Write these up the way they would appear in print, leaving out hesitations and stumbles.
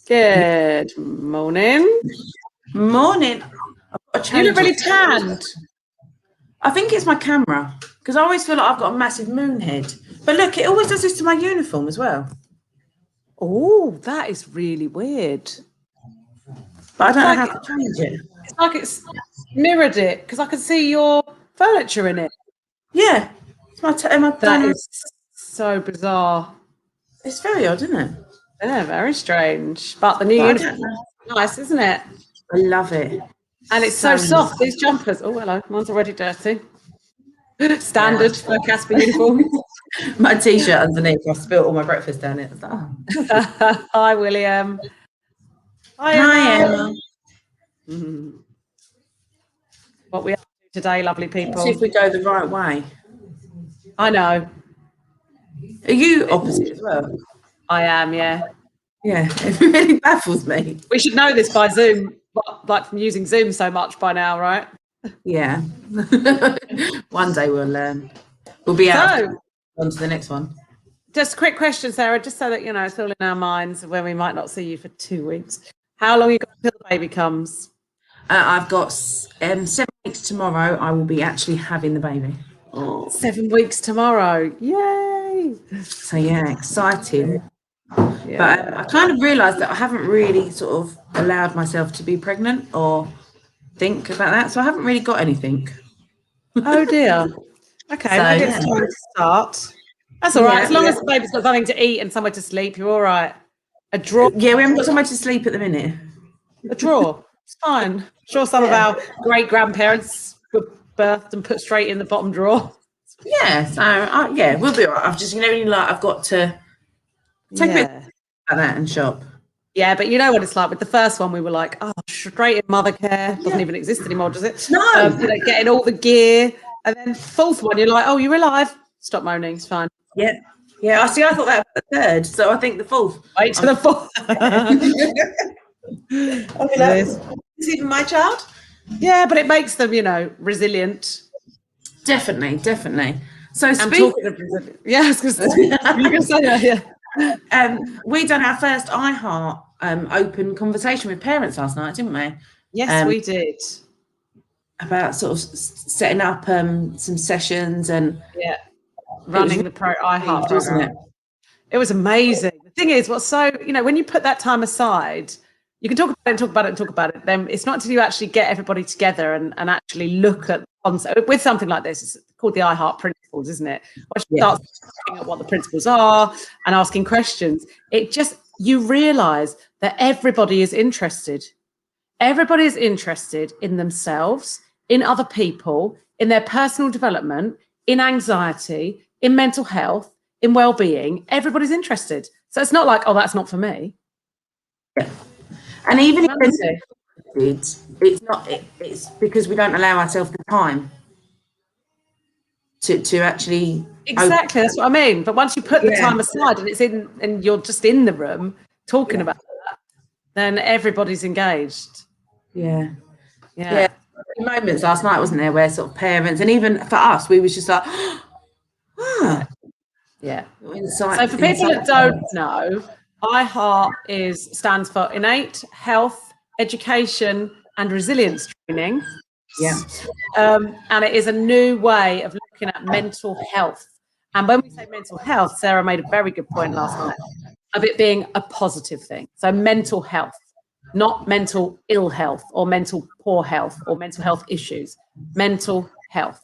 Good morning. Morning. You look really tanned. I think it's my camera because I always feel like I've got a massive moon head. But look, it always does this to my uniform as well. Oh, that is really weird. But I don't know how to change it. It's like it's mirrored it because I can see your furniture in it. Yeah. It's That is so bizarre. It's very odd, isn't it? Yeah, very strange. But the new uniform is nice, isn't it? I love it. And it's so soft, these jumpers. Oh, hello. Mine's already dirty. Standard for a CASPA uniform. My t-shirt underneath, I spilled all my breakfast down it. Hi, William. Hi, Emma. What we have to do today, lovely people. See if we go the right way. I know. Are you opposite as well? I am, yeah. Yeah, it really baffles me. We should know this by Zoom, like from using Zoom so much by now, right? Yeah. One day we'll learn. We'll be out on to the next one. Just a quick question, Sarah, just so that, you know, it's all in our minds when we might not see you for 2 weeks. How long you got until the baby comes? I've got 7 weeks tomorrow. I will be actually having the baby. Oh. 7 weeks tomorrow. Yay. So, yeah, exciting. Yeah. But I kind of realised that I haven't really sort of allowed myself to be pregnant or think about that. So I haven't really got anything. Oh, dear. Okay, so, maybe it's time to start. That's all right. As long as the baby's got something to eat and somewhere to sleep, you're all right. A drawer. Yeah, we haven't got somewhere to sleep at the minute. A drawer. It's fine. I'm sure some of our great-grandparents were birthed and put straight in the bottom drawer. Yeah, so yeah, we'll be all right. I've just, you know, like I've got to take a bit about that and shop. Yeah, but you know what it's like with the first one. We were like, oh, straight in mother care doesn't even exist anymore, does it? No. You know, getting all the gear, and then fourth one, you're like, oh, you're alive. Stop moaning. It's fine. Yeah. Yeah, I see. I thought that was the third, so I think the fourth. Wait to the fourth. Okay, is even my child? Yeah, but it makes them, you know, resilient. Definitely. So talking of resilient, yeah, I was going to say that. Yeah. We done our first iHeart open conversation with parents last night, didn't we? Yes, we did. About sort of setting up some sessions and running the iHeart, wasn't it? It was amazing. The thing is, what's so, you know, when you put that time aside, you can talk about it. Then it's not until you actually get everybody together and actually look at the concept with something like this. It's called the iHeart principles, isn't it? Once you start looking at what the principles are and asking questions, you realise that everybody is interested. Everybody is interested in themselves, in other people, in their personal development, in anxiety, in mental health, in well-being. Everybody's interested. So it's not like, oh, that's not for me. Yeah. And even if it's because we don't allow ourselves the time to actually exactly that's what I mean. But once you put the time aside and it's in and you're just in the room talking about that, then everybody's engaged. Yeah. Moments last night, wasn't there, where sort of parents and even for us, we was just like, yeah. So for people that don't know, iHeart stands for Innate Health, Education and Resilience Training. Yeah. And it is a new way of looking at mental health. And when we say mental health, Sarah made a very good point last night of it being a positive thing. So mental health, not mental ill health or mental poor health or mental health issues. Mental health.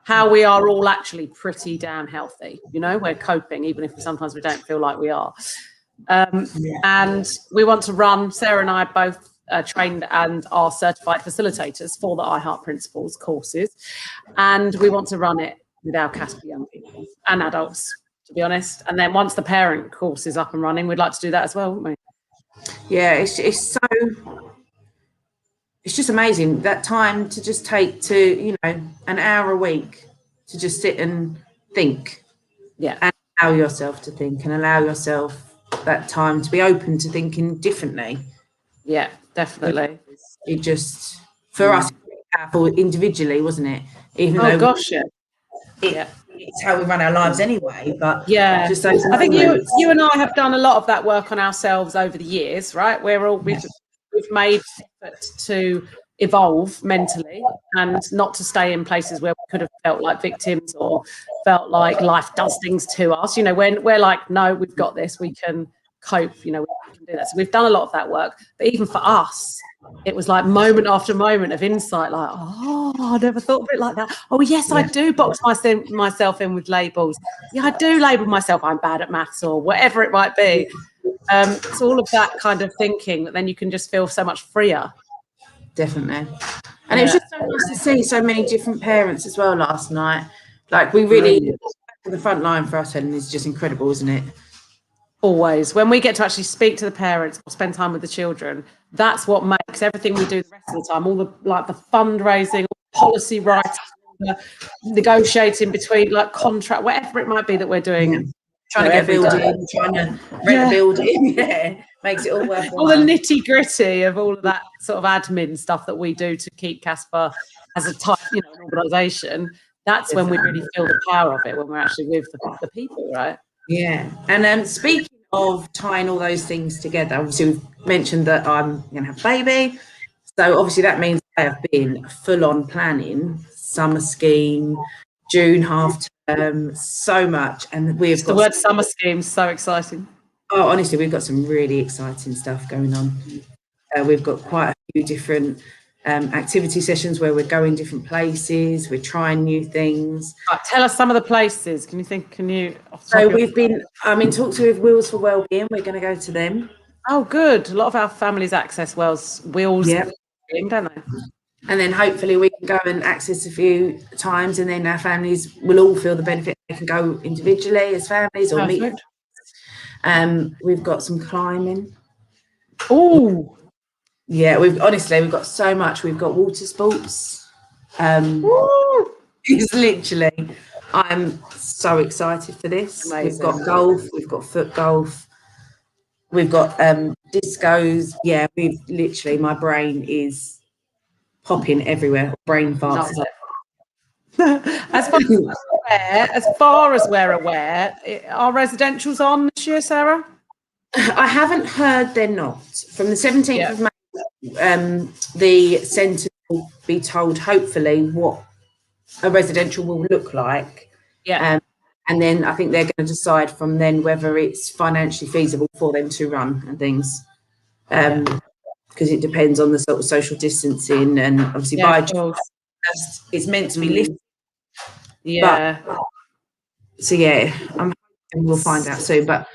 How we are all actually pretty damn healthy. You know, we're coping, even if sometimes we don't feel like we are. And we want to run, Sarah and I both trained and are certified facilitators for the iHeart Principles courses. And we want to run it with our CASPA young people and adults, to be honest. And then once the parent course is up and running, we'd like to do that as well, wouldn't we? Yeah, it's just amazing that time to just take to, you know, an hour a week to just sit and think. Yeah. And allow yourself to think and allow yourself that time to be open to thinking differently. Yeah, definitely. It just, for us, powerful individually, wasn't it? Even though gosh, it it's how we run our lives anyway. But yeah, just those I think moments. you and I have done a lot of that work on ourselves over the years, right? We've made effort to evolve mentally and not to stay in places where we could have felt like victims or felt like life does things to us. You know, when we're like, no, we've got this, we can cope, you know, we can do that. So we've done a lot of that work. But even for us, it was like moment after moment of insight, like, oh, I never thought of it like that. Oh, yes, I do box myself in with labels. Yeah, I do label myself, I'm bad at maths or whatever it might be. It's all of that kind of thinking that then you can just feel so much freer. Definitely. And it was just so nice to see so many different parents as well last night. Like, we really, the front line for us, Helen, is just incredible, isn't it? Always. When we get to actually speak to the parents or spend time with the children, that's what makes everything we do the rest of the time, all the like the fundraising, policy writing, the negotiating between like contract, whatever it might be that we're doing. Trying to get building, trying to rent a building, makes it all worthwhile. All the nitty gritty of all of that sort of admin stuff that we do to keep CASPA as a type, you know, an organisation. That's when we really feel the power of it, when we're actually with the people, right? Yeah. And speaking of tying all those things together, obviously we've mentioned that I'm going to have a baby. So obviously that means I have been full on planning, summer scheme, June half term, so much. And we've got the word summer scheme, so exciting. Oh, honestly, we've got some really exciting stuff going on. We've got quite a few different activity sessions where we're going different places, we're trying new things. Right, tell us some of the places. So we've been, I'm in talks with Wheels for Wellbeing. We're going to go to them. Oh, good. A lot of our families access Wheels, don't they? And then hopefully we can go and access a few times, and then our families will all feel the benefit. They can go individually as families or meet. We've got some climbing. Oh, yeah, we've got so much. We've got water sports. It's literally, I'm so excited for this. Amazing. We've got golf, we've got foot golf, we've got discos. Yeah, we've literally, my brain is popping everywhere. Brain farts. As far as we're aware, are residentials on this year, Sarah? I haven't heard they're not. From the 17th of May, the centre will be told, hopefully, what a residential will look like. Yeah. And then I think they're going to decide from then whether it's financially feasible for them to run and things. Because it depends on the sort of social distancing, and obviously by June, it's meant to be lifted. Yeah. But, so yeah, I'm hoping we'll find out soon. But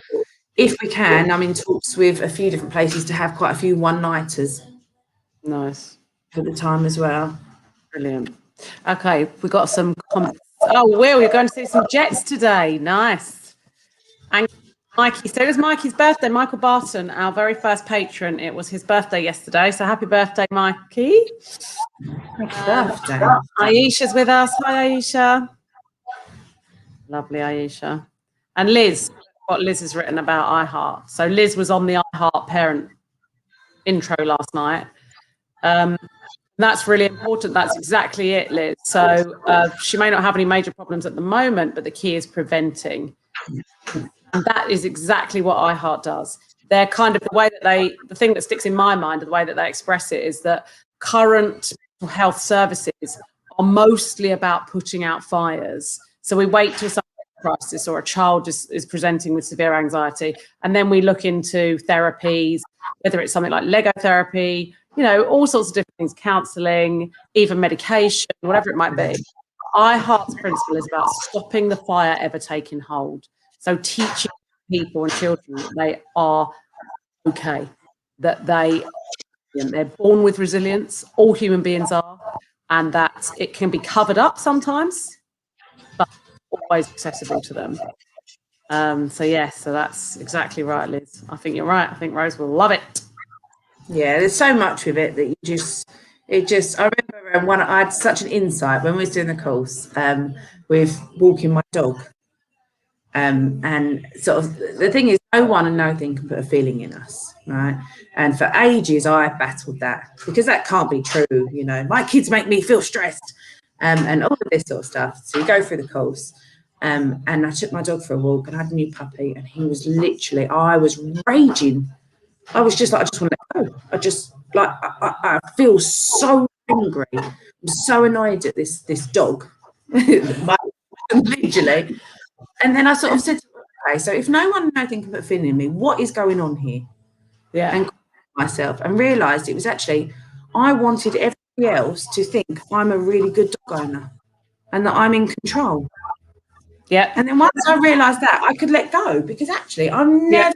if we can, I'm in talks with a few different places to have quite a few one-nighters. Nice. For the time as well. Brilliant. Okay, we got some comments. Oh, we're going to see some jets today. Nice. And Mikey, so it was Mikey's birthday. Michael Barton, our very first patron. It was his birthday yesterday. So happy birthday, Mikey. Happy birthday. Aisha's with us. Hi, Aisha. Lovely, Aisha. And Liz, what Liz has written about iHeart. So Liz was on the iHeart parent intro last night. That's really important. That's exactly it, Liz. So she may not have any major problems at the moment, but the key is preventing. And that is exactly what iHeart does. They're kind of the thing that sticks in my mind, the way that they express it, is that current mental health services are mostly about putting out fires. So we wait till some crisis or a child is presenting with severe anxiety, and then we look into therapies, whether it's something like Lego therapy, you know, all sorts of different things, counselling, even medication, whatever it might be. iHeart's principle is about stopping the fire ever taking hold. So teaching people and children that they are okay, that they're born with resilience, all human beings are, and that it can be covered up sometimes, but always accessible to them. So that's exactly right, Liz. I think you're right. I think Rose will love it. Yeah, there's so much with it that I remember when I had such an insight when we was doing the course with walking my dog. And sort of the thing is, no one and nothing can put a feeling in us, right? And for ages I battled that, because that can't be true, you know. My kids make me feel stressed, and all of this sort of stuff. So you go through the course, And I took my dog for a walk, and I had a new puppy, and he was literally, I was raging. I was just like, I just want to let go. I just like, I feel so angry. I'm so annoyed at this dog, literally. And then I sort of said, okay, so if no one knows anything but feeling me, what is going on here? Yeah. And myself and realised it was actually, I wanted everybody else to think I'm a really good dog owner and that I'm in control. Yeah. And then once I realised that, I could let go, because actually I'm never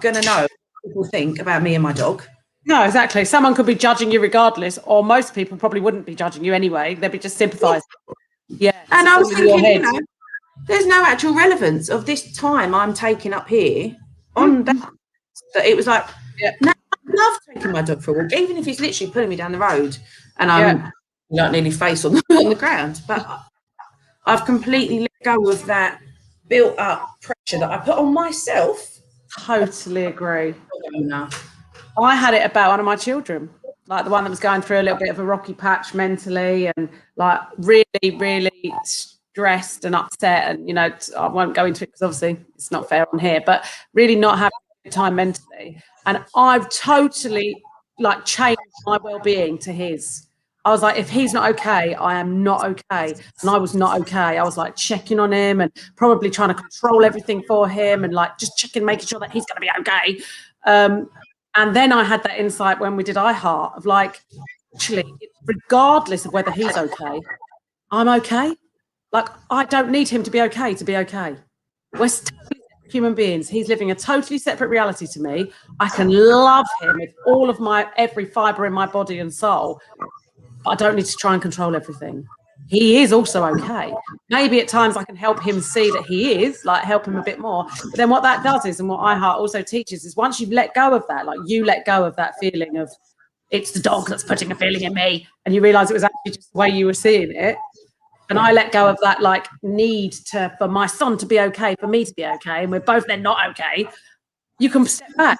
going to know what people think about me and my dog. No, exactly. Someone could be judging you regardless, or most people probably wouldn't be judging you anyway. They'd be just sympathising. Yeah. And I was thinking, there's no actual relevance of this time I'm taking up here on that. It was like, no, I love taking my dog for a walk, even if he's literally pulling me down the road and I'm not nearly face on the ground. But I've completely let go of that built up pressure that I put on myself. Totally agree. I had it about one of my children, like the one that was going through a little bit of a rocky patch mentally, and like really, really stressed and upset. And, you know, I won't go into it because obviously it's not fair on here, but really not having a good time mentally. And I've totally like changed my well-being to his. I was like, if he's not okay, I am not okay. And I was not okay. I was like checking on him and probably trying to control everything for him and like just checking, making sure that he's going to be okay. And then I had that insight when we did iHeart of like, actually, regardless of whether he's okay, I'm okay. Like, I don't need him to be okay to be okay. We're totally human beings. He's living a totally separate reality to me. I can love him with all of every fibre in my body and soul. I don't need to try and control everything. He is also okay. Maybe at times I can help him see that he is, like help him a bit more. But then what that does is, and what iHeart also teaches is, once you've let go of that, like you let go of that feeling of it's the dog that's putting a feeling in me, and you realise it was actually just the way you were seeing it. And I let go of that like need for my son to be okay, for me to be okay, and we're both then not okay. You can step back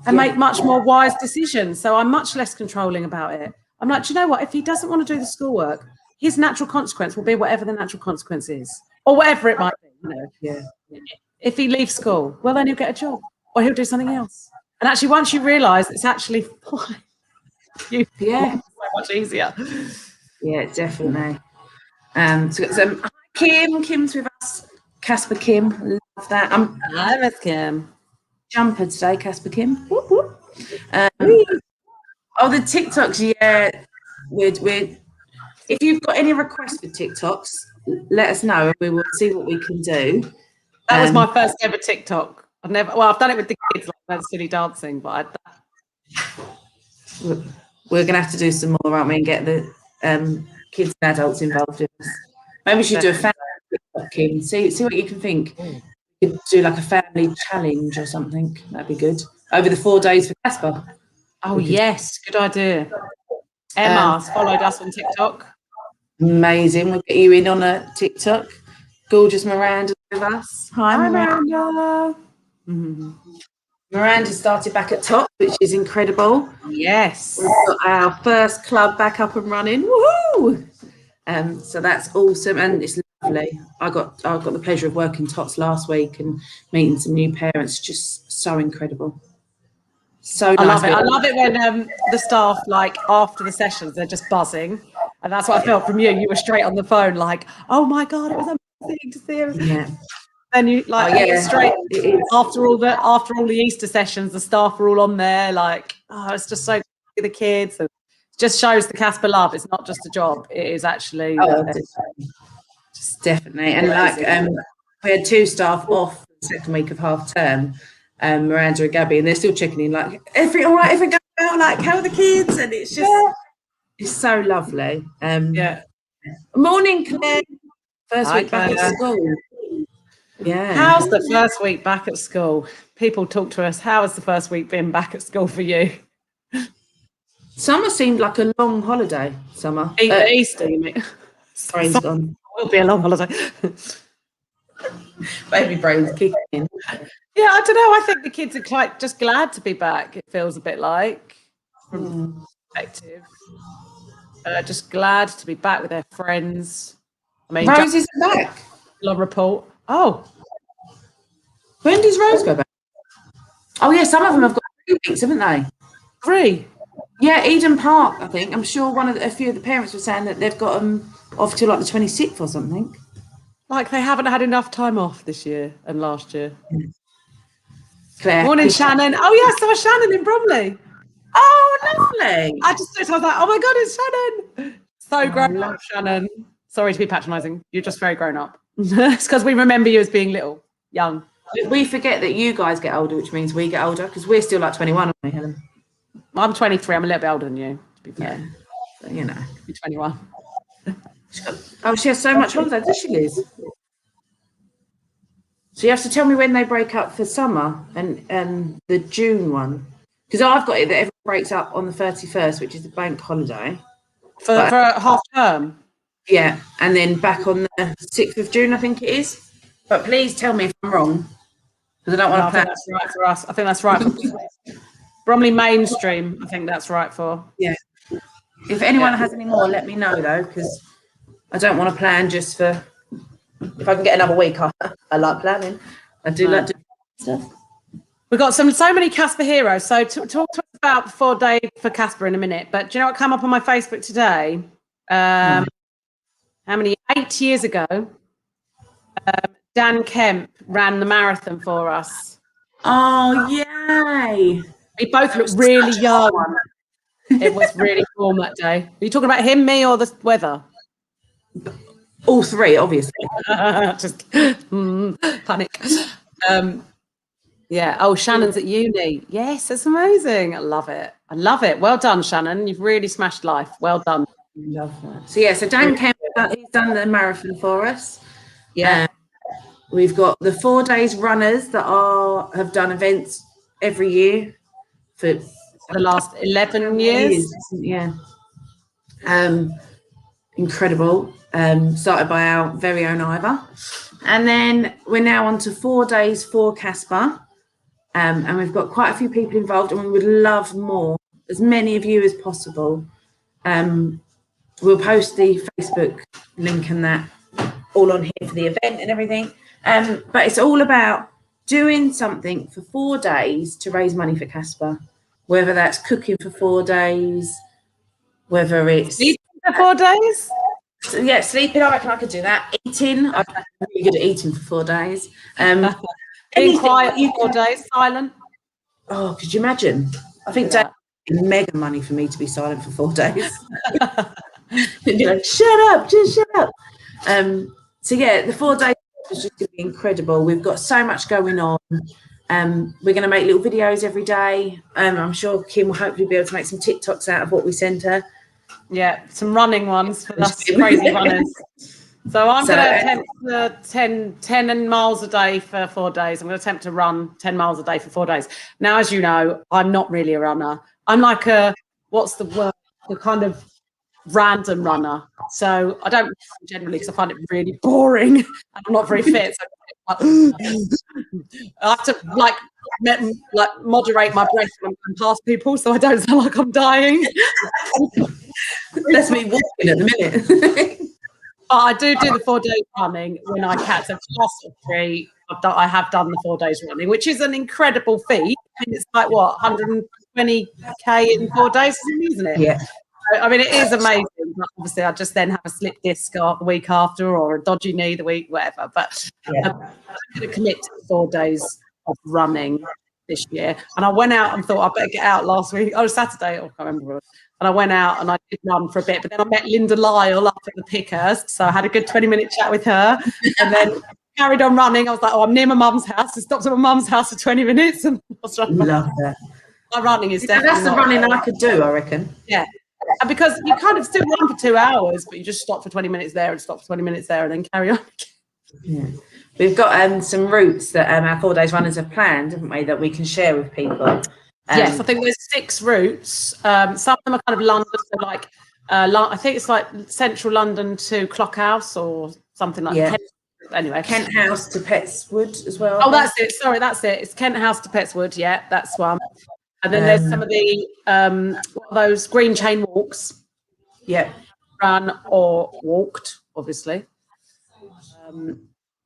and make much more wise decisions. So I'm much less controlling about it. I'm like, do you know what? If he doesn't want to do the schoolwork, his natural consequence will be whatever the natural consequence is, or whatever it might be. You know? If he leaves school, well, then he'll get a job, or he'll do something else. And actually, once you realise it's actually fine, so much easier. Yeah, definitely. So Kim's with us. CASPA Kim, love that. Hi, Miss Kim. Jumper today, CASPA Kim. Whoop, whoop. The TikToks, we're if you've got any requests for TikToks, let us know and we will see what we can do. That was my first ever TikTok. I've done it with the kids, like that silly dancing, but we're gonna have to do some more, aren't we, and get the kids and adults involved in this. Maybe we should do a family TikTok, Kim. See what you can think. You could do like a family challenge or something. That'd be good. Over the 4 days for CASPA. Oh, yes, good idea. Emma's followed us on TikTok. Amazing. We'll get you in on a TikTok. Gorgeous Miranda with us. Hi, Miranda. Miranda started back at top, which is incredible. Yes. We've got our first club back up and running. Woohoo! So that's awesome, and it's lovely. I got the pleasure of working TOTS last week and meeting some new parents. Just so incredible. So nice. I love it when the staff, like after the sessions, they're just buzzing, and that's what I felt from you. You were straight on the phone, like, "Oh my god, it was amazing to see him." Yeah. And you straight after all the Easter sessions, the staff are all on there, like, oh, it's just so good for the kids. And it just shows the CASPA love. It's not just a job; it is actually definitely. And like, we had 2 staff off the second week of half term. Miranda and Gabby, and they're still checking in, like, everything all right, everything going well, like, how are the kids? And it's just it's so lovely. Morning, Claire. First week back at school. Yeah. How's the first week back at school? People talk to us. How has the first week been back at school for you? Summer seemed like a long holiday. Summer. Easter, you mean? Brain's gone. It will be a long holiday. Baby brain's kicking in. Yeah, I don't know. I think the kids are quite just glad to be back. It feels a bit like, from perspective, just glad to be back with their friends. I mean, Rosie's back. on report. Oh, when does Rose go back? Oh yeah, some of them have got 3 weeks, haven't they? 3. Yeah, Eden Park, I think. I'm sure a few of the parents were saying that they've got them off till like the 26th or something. Like they haven't had enough time off this year and last year. Claire. Morning, Shannon. Oh yeah, I saw Shannon in Bromley. Oh, lovely. I was like, oh my God, it's Shannon. So grown up, Shannon. Sorry to be patronising. You're just very grown up. It's because we remember you as being little, young. We forget that you guys get older, which means we get older, because we're still like 21, aren't we, Helen? I'm 23. I'm a little bit older than you, to be fair. Yeah. You know. You're 21. Oh, she has so much holiday, does she, Liz? So you have to tell me when they break up for summer and the June one. Because I've got it that everyone breaks up on the 31st, which is the bank holiday. For a half term? Yeah, and then back on the 6th of June, I think it is. But please tell me if I'm wrong, because I don't want to plan. I think that's right for us. I think that's right for Bromley mainstream. I think that's right for. Yeah. If anyone has any more, let me know, though, because I don't want to plan just for... If I can get another week, I like planning. I do like doing stuff. We've got so many CASPA heroes. So talk to us about 4-day for CASPA in a minute. But do you know what came up on my Facebook today? How many? 8 years ago, Dan Kemp ran the marathon for us. Oh, yay. We both looked really young. It was really warm that day. Are you talking about him, me, or the weather? All 3, obviously. Just panic. Yeah. Oh, Shannon's at uni. Yes, it's amazing. I love it. I love it. Well done, Shannon. You've really smashed life. Well done. Love that. So yeah, so Dan Kemp, he's done the marathon for us. Yeah. We've got the 4 days runners that have done events every year for the last 11 years. Yeah. Incredible. Started by our very own Ivor. And then we're now on to 4 days for CASPA. And we've got quite a few people involved, and we would love more, as many of you as possible. We'll post the Facebook link and that all on here for the event and everything. But it's all about doing something for 4 days to raise money for CASPA, whether that's cooking for 4 days, whether it's... Sleeping for 4 days? So, yeah, sleeping, I reckon I could do that. Eating, I'm really good at eating for 4 days. Being quiet for 4 days, silent. Oh, could you imagine? I think that would be mega money for me to be silent for 4 days. And be like, shut up, just shut up. So yeah, the 4 days is just going to be incredible. We've got so much going on. We're going to make little videos every day. I'm sure Kim will hopefully be able to make some TikToks out of what we send her. Yeah, some running ones for us crazy runners. So I'm going to attempt 10 miles a day for 4 days. I'm going to attempt to run 10 miles a day for 4 days. Now, as you know, I'm not really a runner. I'm like what's the word? The kind of random runner. So I don't generally, because I find it really boring. I'm not very fit. So I have to like moderate my breath when I'm past people, so I don't sound like I'm dying. That's me walking at the minute. But I do the 4 days running when I can. So class of 3, I have done the 4 days running, which is an incredible feat. And it's like what, 120k in 4 days, isn't it? Yeah. I mean, it is amazing. But obviously, I just then have a slip disc the week after, or a dodgy knee the week, whatever. But I'm going to commit to 4 days of running this year. And I went out and thought I better get out last week. Oh, Saturday. Oh, I can't remember. And I went out and I did run for a bit, but then I met Linda Lyle up at the Pickers. So I had a good 20-minute chat with her and then carried on running. I was like, oh, I'm near my mum's house. I stopped at my mum's house for 20 minutes. And I was running. Love that. My running is definitely that's the running I could do, I reckon. Yeah. And because you kind of still run for 2 hours, but you just stop for 20 minutes there and stop for 20 minutes there and then carry on. Yeah. We've got some routes that our 4 days runners have planned, haven't we, that we can share with people. Yes, I think there's 6 routes. Some of them are kind of London, so like I think it's like central London to Clockhouse or something like that. Anyway, Kent House to Petswood as well. Oh, that's it. Sorry, that's it. It's Kent House to Petswood. Yeah, that's one. And then there's some of the those green chain walks. Yeah, run or walked, obviously.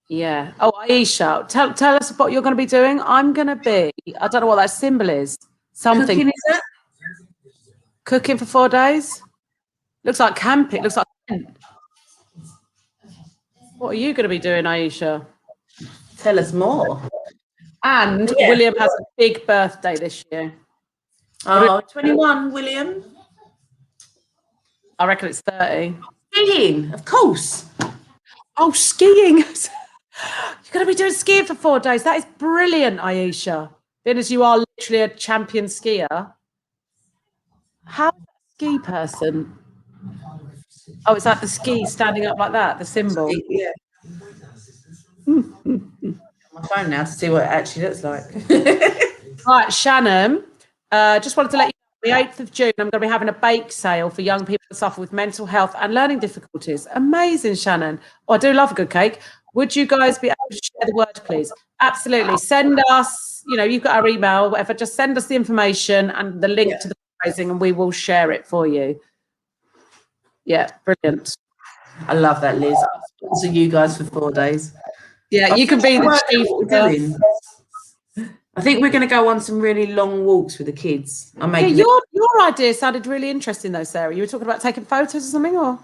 Yeah. Oh, Aisha, tell us what you're going to be doing. I'm going to be, I don't know what that symbol is. Something. Cooking, is it? Cooking for 4 days? Looks like camping. Looks like tent. What are you going to be doing, Aisha? Tell us more. And Yeah. William has a big birthday this year. Oh, 21, William. I reckon it's 30. Skiing, of course. Oh, skiing. You're going to be doing skiing for 4 days. That is brilliant, Aisha. Being as you are literally a champion skier. How is that a ski person? Oh, it's like the ski standing up like that, the symbol. Yeah. My phone now to see what it actually looks like. Right, Shannon, just wanted to let you know, the 8th of June, I'm going to be having a bake sale for young people that suffer with mental health and learning difficulties. Amazing, Shannon. Oh, I do love a good cake. Would you guys be able to share the word, please? Absolutely. Send us, you've got our email, whatever. Just send us the information and the link to the fundraising and we will share it for you. Yeah, brilliant. I love that, Liz. I'll sponsor you guys for 4 days. Yeah, you can be the chief. I think we're going to go on some really long walks with the kids. Your idea sounded really interesting, though, Sarah. You were talking about taking photos or something, or?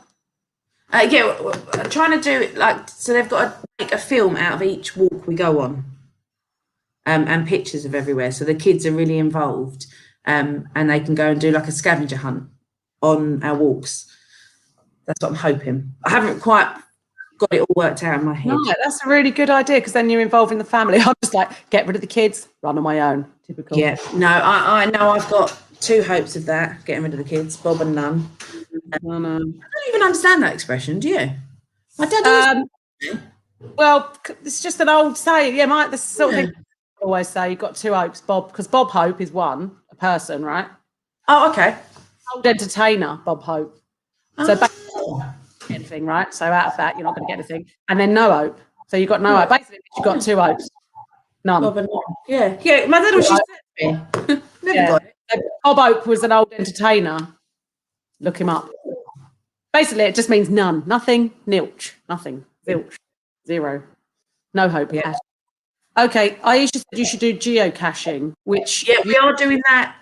Yeah, we're trying to do it so they've got to make a film out of each walk we go on, and pictures of everywhere. So the kids are really involved, and they can go and do like a scavenger hunt on our walks. That's what I'm hoping. I haven't quite got it all worked out in my head. No, that's a really good idea because then you're involving the family. I'm just like, get rid of the kids, run on my own. Typical. Yeah, no, I know I've got 2 hopes of that, getting rid of the kids, Bob and None. I don't even understand that expression, do you? My dad well, it's just an old saying. Yeah, the sort of thing I always say, you've got 2 hopes, Bob, because Bob Hope is one, a person, right? Oh, okay. Old entertainer, Bob Hope. So anything, right? So out of that, you're not going to get anything. And then no hope. So you've got no hope. Basically, you've got 2 hopes. None. Yeah. My dad was just Never got it. Bob Hope was an old entertainer. Look him up. Basically, it just means none. Nothing, nilch. Nothing. Zilch. Zero. No hope. Yeah. Okay, Aisha said you should do geocaching, which... Yeah, we are doing that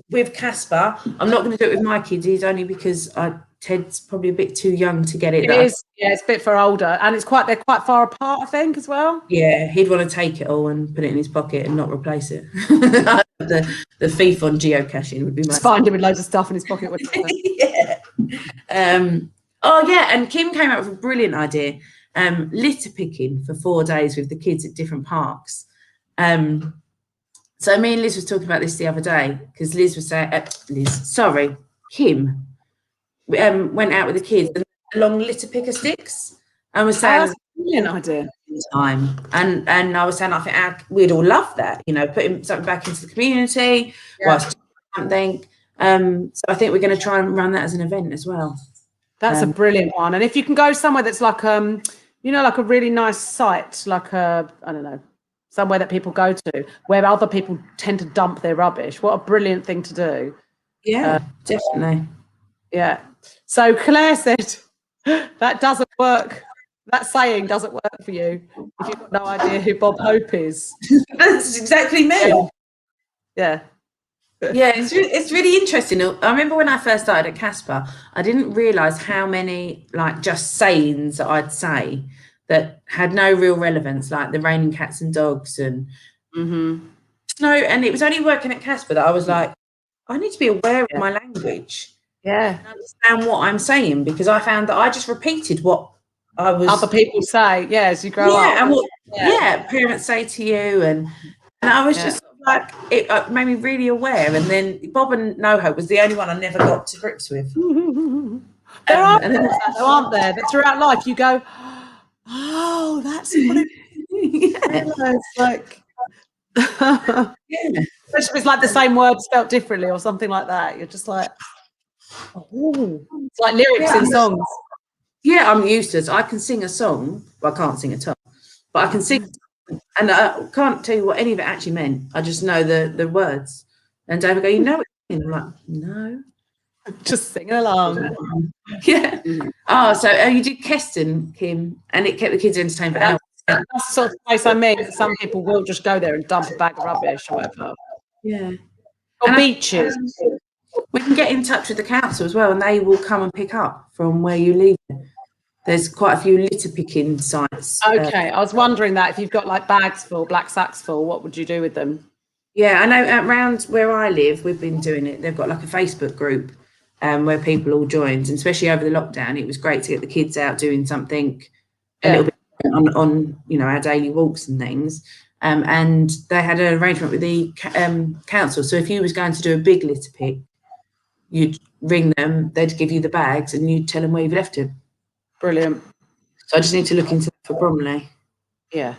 with CASPA. I'm not going to do it with my kids. He's only because Ted's probably a bit too young to get it. It is, yeah, it's a bit for older. And they're quite far apart, I think, as well. Yeah, he'd want to take it all and put it in his pocket and not replace it. The thief on geocaching would be my... Find him with loads of stuff in his pocket. Yeah. Oh, yeah, and Kim came up with a brilliant idea. Litter picking for 4 days with the kids at different parks. So me and Liz was talking about this the other day because Liz was saying, Kim went out with the kids and along litter picker sticks and was saying, that's a brilliant idea. Time and I was saying I think we'd all love that, putting something back into the community, whilst something. So I think we're going to try and run that as an event as well. That's a brilliant one. And if you can go somewhere that's like like a really nice site, like I don't know, somewhere that people go to where other people tend to dump their rubbish. What a brilliant thing to do. Yeah, definitely. Yeah. So Claire said that doesn't work. That saying doesn't work for you if you've got no idea who Bob Hope is. That's exactly me. Yeah. Yeah, it's really interesting. I remember when I first started at CASPA, I didn't realise how many just sayings that I'd say that had no real relevance, like the raining cats and dogs and no. And it was only working at CASPA that I was like, I need to be aware of my language. Yeah, and understand what I'm saying, because I found that I just repeted what I was other people say. Yeah, as you grow up. And what parents say to you, and I was just like, it made me really aware. And then Bob and No Hope was the only one I never got to grips with. There aren't there? That throughout life you go, oh, that's what it is. It's like, especially if it's like the same word spelt differently or something like that. You're just like, oh, it's like lyrics in songs. Yeah, I'm used to it. I can sing a song. Well, I can't sing a song, but I can sing. And I can't tell you what any of it actually meant. I just know the words. And David go, you know it? And I'm like, no. Just singing along. Yeah. Oh, so you did Keston, Kim, and it kept the kids entertained for hours. That's the sort of place I mean. That some people will just go there and dump a bag of rubbish or whatever. Yeah. Or And beaches. we can get in touch with the council as well, and they will come and pick up from where you leave it. There's quite a few litter picking sites. Okay, I was wondering that if you've got like bags full, black sacks full, what would you do with them? Yeah, I know around where I live, we've been doing it. They've got like a Facebook group where people all joined, and especially over the lockdown, it was great to get the kids out doing something a little bit on our daily walks and things. And they had an arrangement with the council. So if you was going to do a big litter pick, you'd ring them, they'd give you the bags, and you'd tell them where you've left them. Brilliant. So I just need to look into that for Bromley. Yeah,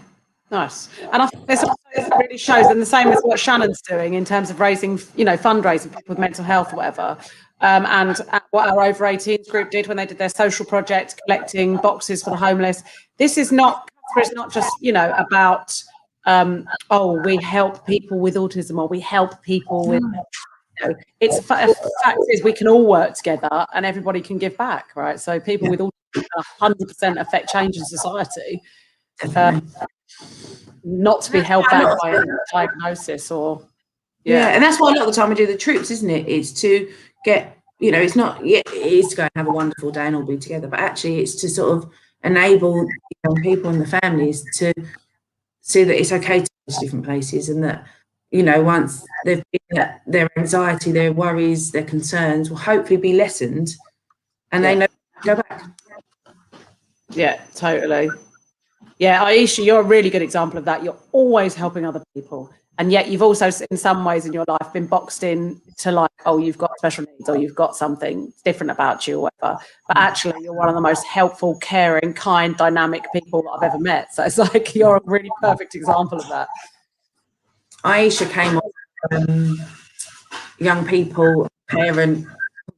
nice. And I think this also really shows, and the same as what Shannon's doing in terms of raising, fundraising for people with mental health or whatever. And what our over 18s group did when they did their social project, collecting boxes for the homeless. This is not, it's not just, about, we help people with autism, or we help people with, it's fact is we can all work together and everybody can give back, right? So people with autism 100% affect change in society, not to be held back by a diagnosis or and that's why a lot of the time we do the trips, isn't it? It's to get, it's not, it is to go and have a wonderful day and all be together, but actually it's to sort of enable young people and the families to see that it's okay to go to different places, and that, once they've been, their anxiety, their worries, their concerns will hopefully be lessened, and they know to go back. Yeah, totally. Yeah, Aisha, you're a really good example of that. You're always helping other people. And yet you've also, in some ways in your life, been boxed in to like, oh, you've got special needs, or you've got something different about you or whatever. But actually, you're one of the most helpful, caring, kind, dynamic people that I've ever met. So it's like you're a really perfect example of that. Aisha came on young people, parent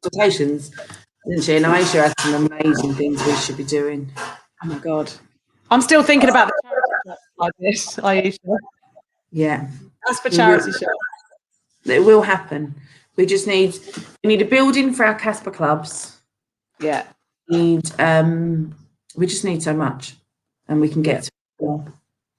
consultations, didn't she? And Aisha has some amazing things we should be doing. Oh my God. I'm still thinking about the charity like this, Aisha. Yeah. That's for charity shop. It will happen. We need a building for our CASPA clubs. Yeah. We just need so much, and we can get to it all.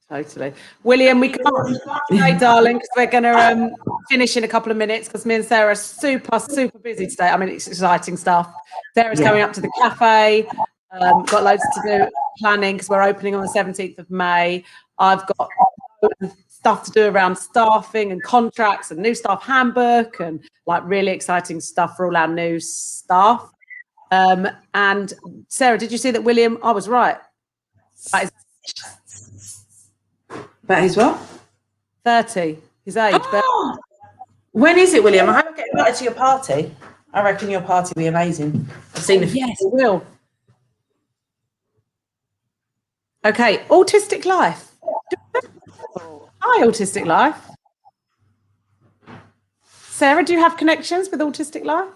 Totally. William, we can't stay, darling, because we're going to finish in a couple of minutes, because me and Sarah are super, super busy today. I mean, it's exciting stuff. Sarah's going up to the cafe. Got loads to do planning, because we're opening on the 17th of May. I've got stuff to do around staffing and contracts and new staff handbook and like really exciting stuff for all our new staff. And Sarah, did you see that William? I was right. About his what? 30, his age. Oh, when is it, William? I hope I get invited to your party. I reckon your party will be amazing. I've seen the Yes, it will. Okay, Autistic Life. Hi, Autistic Life. Sarah, do you have connections with Autistic Life?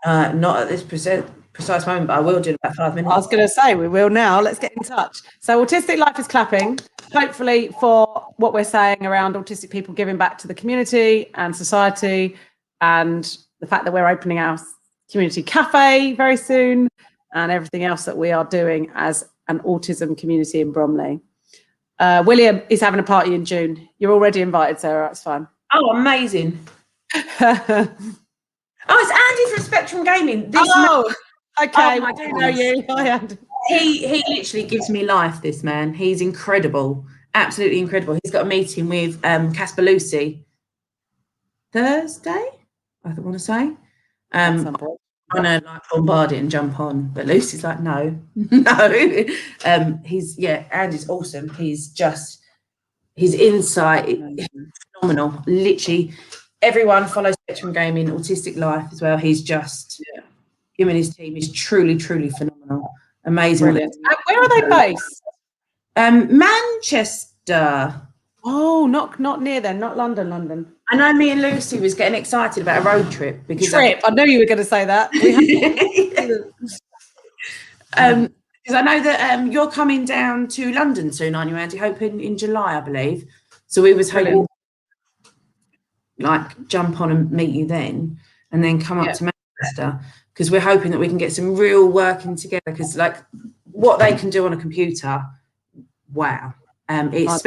Not at this precise moment, but I will do in about 5 minutes. I was going to say, we will now. Let's get in touch. So Autistic Life is clapping, hopefully for what we're saying around autistic people giving back to the community and society, and the fact that we're opening our community cafe very soon, and everything else that we are doing as an autism community in Bromley. William is having a party in June. You're already invited, Sarah. That's fine. Oh, amazing. Oh, it's Andy from Spectrum Gaming. Okay. I do know you. He literally gives me life, this man. He's incredible. Absolutely incredible. He's got a meeting with CASPA Lucy Thursday, I want to say. I'm gonna like bombard it and jump on, but Lucy's like, no. Andy's awesome. He's just, his insight is phenomenal. Literally, everyone follows Spectrum Gaming, Autistic Life as well. He's just, him and his team is truly, truly phenomenal. Amazing. Brilliant. Where are they based? Manchester. Oh, not near then, not London. I know me and Lucy was getting excited about a road trip because I knew you were going to say that. Because I know that you're coming down to London soon, aren't you, Andy? Hoping in July, I believe. So we was hoping like jump on and meet you then, and then come up to Manchester, because we're hoping that we can get some real working together. Because like what they can do on a computer, wow, It's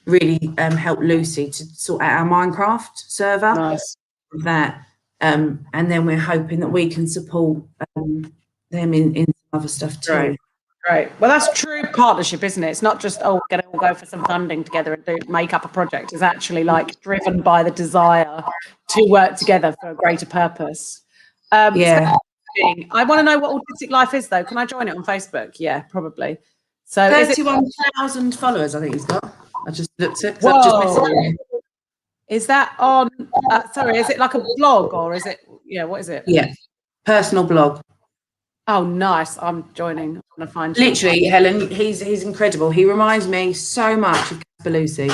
really helped Lucy to sort out our Minecraft server. Nice. That, and then we're hoping that we can support them in other stuff too. Great. Well, that's true partnership, isn't it? It's not just, we're going to all go for some funding together and make up a project. It's actually like driven by the desire to work together for a greater purpose. I want to know what Autistic Life is, though. Can I join it on Facebook? Yeah, probably. So 31,000 followers, I think he's got. I just looked at it. Whoa. Is that on, sorry, is it like a blog or is it, what is it? Yeah, personal blog. Oh, nice. I'm joining. I'm going to find literally, Helen, he's incredible. He reminds me so much of CASPA Lucy.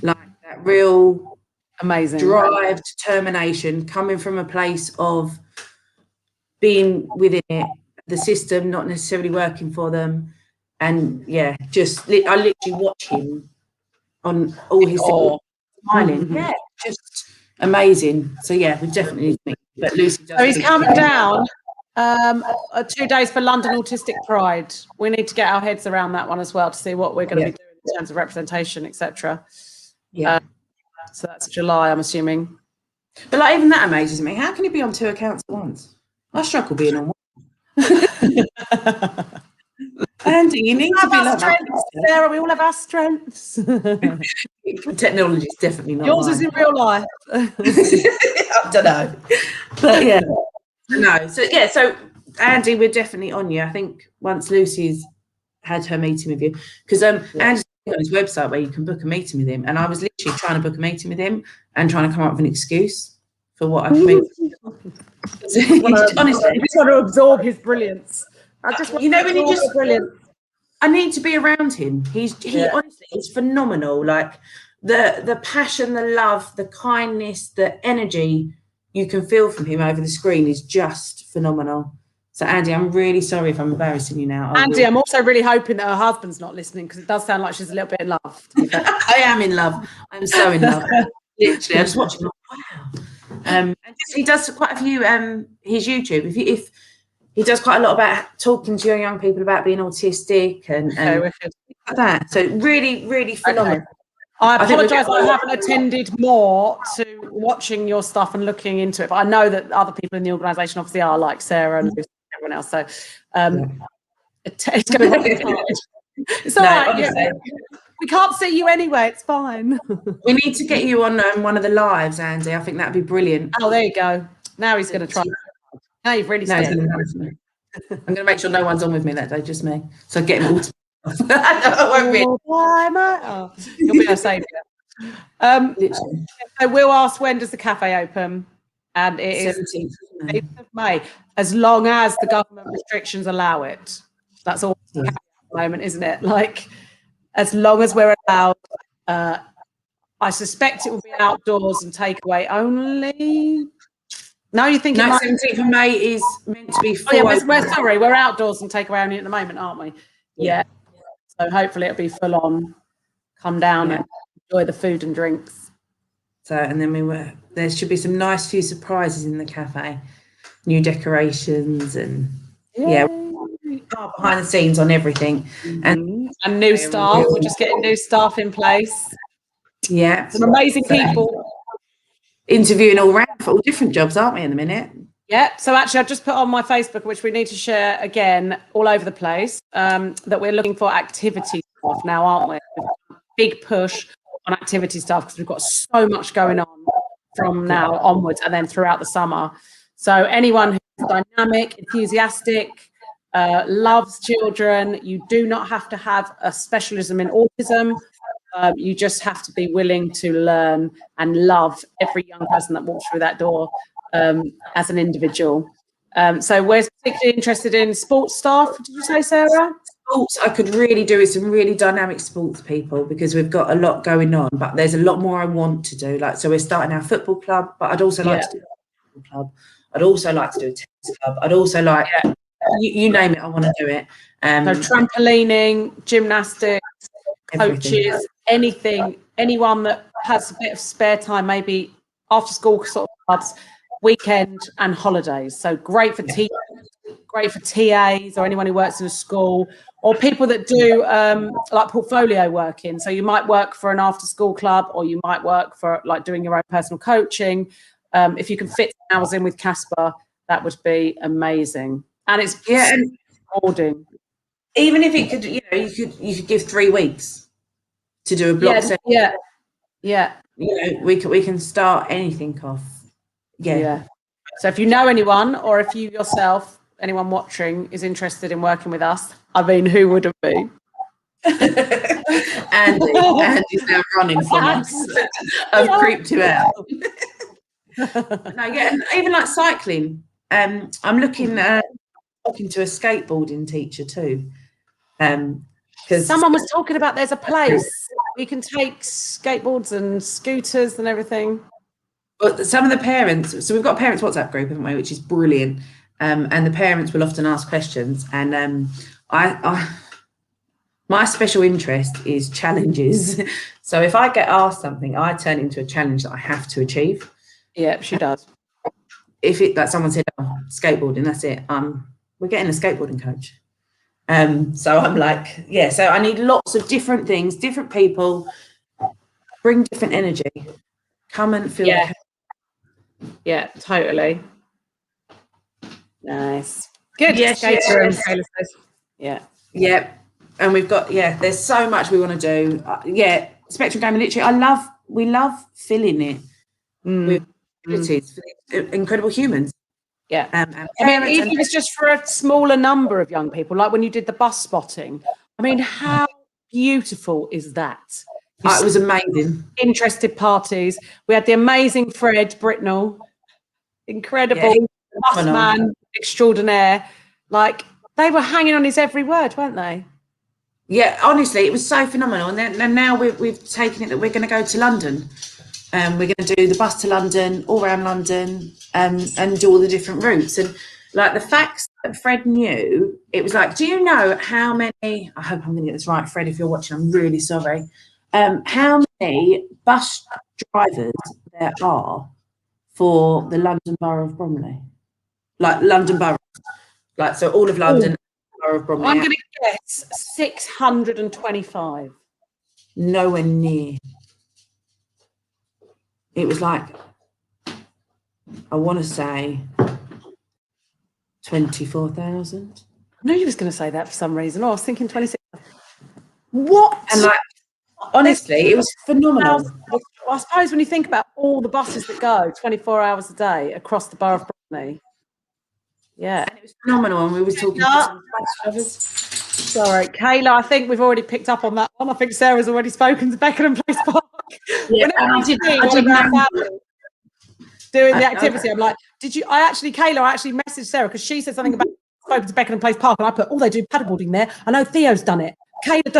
Like that real amazing drive, determination, coming from a place of being within it, the system, not necessarily working for them. And I literally watch him on all his smiling. Yeah, just amazing. So we definitely need to meet. But Lucy does. So he's coming down 2 days for London Autistic Pride. We need to get our heads around that one as well to see what we're going to be doing in terms of representation, etc. So that's July, I'm assuming. But like even that amazes me. How can you be on 2 accounts at once? I struggle being on one. Andy, you need to be like Sarah, we all have our strengths. Technology is definitely not yours mine. is in real life. I don't know. But no. So Andy, we're definitely on you. I think once Lucy's had her meeting with you, because Andy's on his website where you can book a meeting with him, and I was literally trying to book a meeting with him and trying to come up with an excuse for what I've been. Honestly, I just want to absorb his brilliance. I just want when you just brilliant. I need to be around him. He honestly is phenomenal. Like the passion, the love, the kindness, the energy you can feel from him over the screen is just phenomenal. So Andy, I'm really sorry if I'm embarrassing you now. Andy, I'm also really hoping that her husband's not listening because it does sound like she's a little bit in love. I am in love. I'm so in love. Literally, I just watch him. Wow. And he does quite a few. His YouTube. If he does quite a lot about talking to young people about being autistic and like that. So really, really phenomenal. Okay. I apologise I haven't attended more to watching your stuff and looking into it, but I know that other people in the organisation obviously are, like Sarah and everyone else. So it's going to be hard. It's all right. Yeah. We can't see you anyway. It's fine. We need to get you on one of the lives, Andy. I think that'd be brilliant. Oh, there you go. Now he's going to try. Now you've really started. I'm going to make sure no one's on with me that day, just me. So get him all to you'll be our saviour. So we'll ask, when does the cafe open? And it is 17th of May, as long as the government restrictions allow it. That's all at the moment, isn't it? Like, as long as we're allowed, I suspect it will be outdoors and takeaway only. No, you think 17th of May is meant to be full? We're outdoors and takeaway only at the moment, aren't we? Yeah. So hopefully it'll be full on. Come down and enjoy the food and drinks. So, and then there should be some nice few surprises in the cafe, new decorations and behind the scenes on everything, and new staff. We're just getting new staff in place. Yeah, some amazing people. Interviewing all around for all different jobs, aren't we, in a minute? Yeah, so actually I've just put on my Facebook, which we need to share again all over the place, that we're looking for activity stuff now, aren't we? Big push on activity stuff because we've got so much going on from now onwards and then throughout the summer. So anyone who's dynamic, enthusiastic, loves children, you do not have to have a specialism in autism. You just have to be willing to learn and love every young person that walks through that door as an individual. So we're particularly interested in sports staff, did you say, Sarah? Sports, I could really do with some really dynamic sports people because we've got a lot going on, but there's a lot more I want to do. Like, so we're starting our football club, but I'd also like to do a football club. I'd also like to do a tennis club. I'd also like, you name it, I want to do it. So trampolining, gymnastics, coaches, anyone that has a bit of spare time, maybe after school sort of clubs, weekend and holidays. So great for teachers, great for TAs or anyone who works in a school. or people that do like portfolio working. So you might work for an after school club, or you might work for like doing your own personal coaching. If you can fit hours in with CASPA, that would be amazing. And it's and rewarding. even if it could, you could give 3 weeks to do a block session. Yeah. We can start anything off. Yeah. So if you know anyone, or if you yourself, anyone watching, is interested in working with us, I mean, who wouldn't be? Andy's now running from us. I've creeped you out. No, and even like cycling. I'm looking to a skateboarding teacher too. Because someone was talking about there's a place you can take skateboards and scooters and everything. But some of the parents, so we've got a parents WhatsApp group, haven't we, which is brilliant. And the parents will often ask questions. And my special interest is challenges. So if I get asked something, I turn it into a challenge that I have to achieve. Yeah, she does. If it, like someone said, skateboarding, that's it. We're getting a skateboarding coach. So I'm like, so I need lots of different things, different people, bring different energy, come and feel. Yeah, totally. Nice. Good. Yes. Yeah. And we've got, there's so much we want to do. Spectrum Gaming Literary, we love filling it with abilities for these incredible humans. Yeah. I mean, even if it's just for a smaller number of young people, like when you did the bus spotting, I mean, how beautiful is that? It was amazing. Interested parties. We had the amazing Fred Britnell, incredible bus man extraordinaire. Like, they were hanging on his every word, weren't they? Yeah, honestly, it was so phenomenal. And now we've taken it that we're going to go to London. We're going to do the bus to London, all around London, and do all the different routes. And like the facts that Fred knew, it was like, do you know how many, I hope I'm going to get this right, Fred, if you're watching, I'm really sorry. How many bus drivers there are for the London Borough of Bromley? Like London Borough. Like, so all of London, Borough of Bromley. I'm going to guess 625. Nowhere near. It was like, I want to say 24,000. I knew you was going to say that for some reason. I was thinking 26. What? And like, honestly, it was phenomenal. I suppose when you think about all the buses that go 24 hours a day across the Borough of Bromley. Yeah. And it was phenomenal. And we were talking to some bus drivers. Sorry, Kayla, I think we've already picked up on that one. I think Sarah's already spoken to Beckenham Place Park. Yeah, I did doing the activity. I'm like, Kayla, I actually messaged Sarah because she said something about spoken to Beckenham Place Park, and I put, they do paddleboarding there. I know Theo's done it. Kayla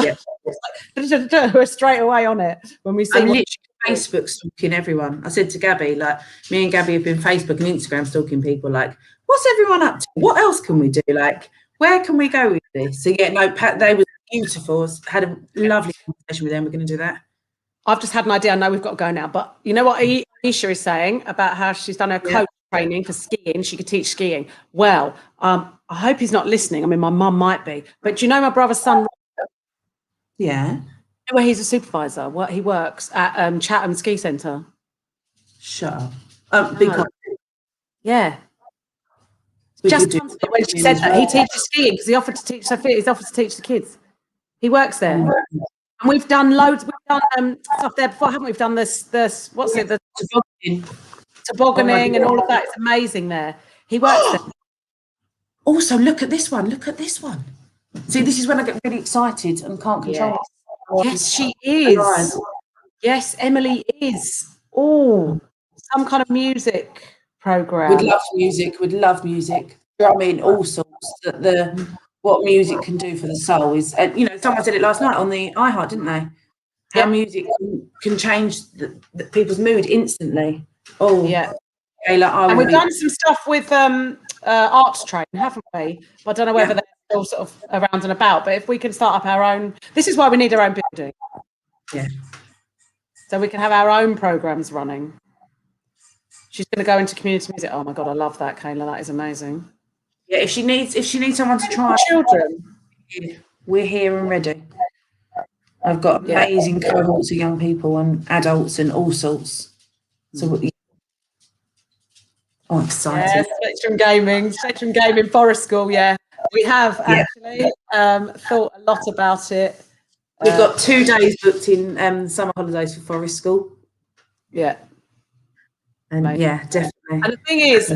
does. We're straight away on it when we see. I'm literally Facebook stalking everyone. I said to Gabby, like, me and Gabby have been Facebook and Instagram stalking people. Like, what's everyone up to? What else can we do? Like, where can we go with this? So they were beautiful. Had a lovely conversation with them. We're going to do that. I've just had an idea. I know we've got to go now, but you know what Aisha is saying about how she's done her coach training for skiing. She could teach skiing. Well, I hope he's not listening. I mean, my mum might be. But do you know my brother's son? Yeah. Where he's a supervisor. He works at Chatham Ski Centre. Shut up. Big one. Yeah. Just when she said that he teaches skiing because he offered to teach he's offered to teach the kids. He works there. And we've done loads. We've done stuff there before, haven't we? We've done this. What's it? The tobogganing and all of that. It's amazing there. He works there. Also, look at this one. See, this is when I get really excited and can't control it. Yes, she is. Yes, Emily is. Oh, some kind of music program. Would love music. You know what I mean? All sorts. What music can do for the soul is, someone said it last night on the iHeart, didn't they? How music can change people's mood instantly. Oh, yeah. And we've done some stuff with arts training, haven't we? But I don't know whether they're still sort of around and about. But if we can start up our own, this is why we need our own building. Yeah. So we can have our own programs running. She's going to go into community music. Oh my God, I love that, Kayla. That is amazing. Yeah, if she needs someone to try. Children. we're here and ready. I've got amazing cohorts of young people and adults and all sorts. So I'm excited. Yeah, Spectrum Gaming Forest School. Yeah, we have actually thought a lot about it. We've got 2 days booked in summer holidays for Forest School. Yeah. And Amazing. yeah, definitely. And the thing is,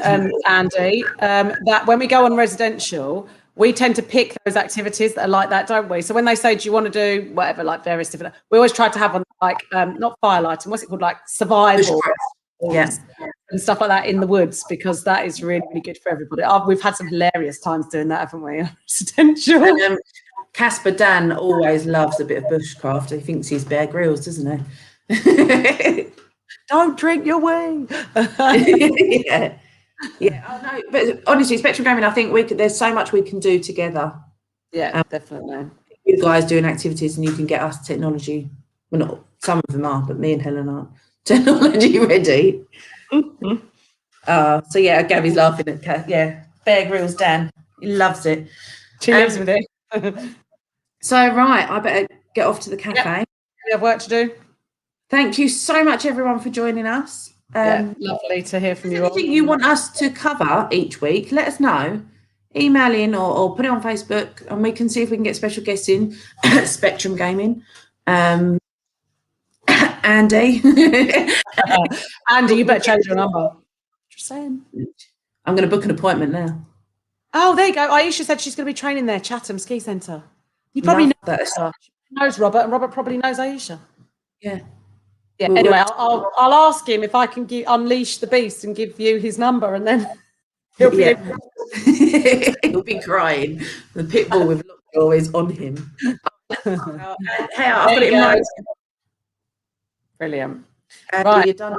Andy, that when we go on residential, we tend to pick those activities that are like that, don't we? So when they say, do you want to do whatever, like various different, we always try to have one like, not firelighting, what's it called? Like survival. Yeah. And stuff like that in the woods, because that is really, really good for everybody. We've had some hilarious times doing that, haven't we? Residential. And, CASPA Dan always loves a bit of bushcraft. He thinks he's Bear Grylls, doesn't he? Don't drink your wing. Yeah. I know. But honestly, Spectrum Gaming, I think there's so much we can do together. Yeah, definitely. You guys doing activities, and you can get us technology. Well, not some of them are, but me and Helen aren't technology ready. So yeah, Gabby's laughing at Bear Grylls Dan. He loves it. She lives with it. So right, I better get off to the cafe. Yep. We have work to do. Thank you so much, everyone, for joining us. Lovely to hear from you all. Anything you want us to cover each week, let us know. Email in or put it on Facebook, and we can see if we can get special guests in. Spectrum Gaming. Andy. Andy, you better change your number. Just saying. I'm going to book an appointment now. Oh, there you go. Aisha said she's going to be training there, Chatham Ski Centre. You probably know that. She knows Robert, and Robert probably knows Aisha. Yeah. Yeah. Anyway, I'll ask him if I can unleash the beast and give you his number, and then he'll be he'll be crying. The pit bull with Lockjaw is on him. Hey, I'll put it in writing. Brilliant. Right. You're done.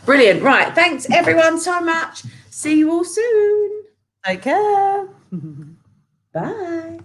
Brilliant. Right. Thanks everyone so much. See you all soon. Take care. Bye.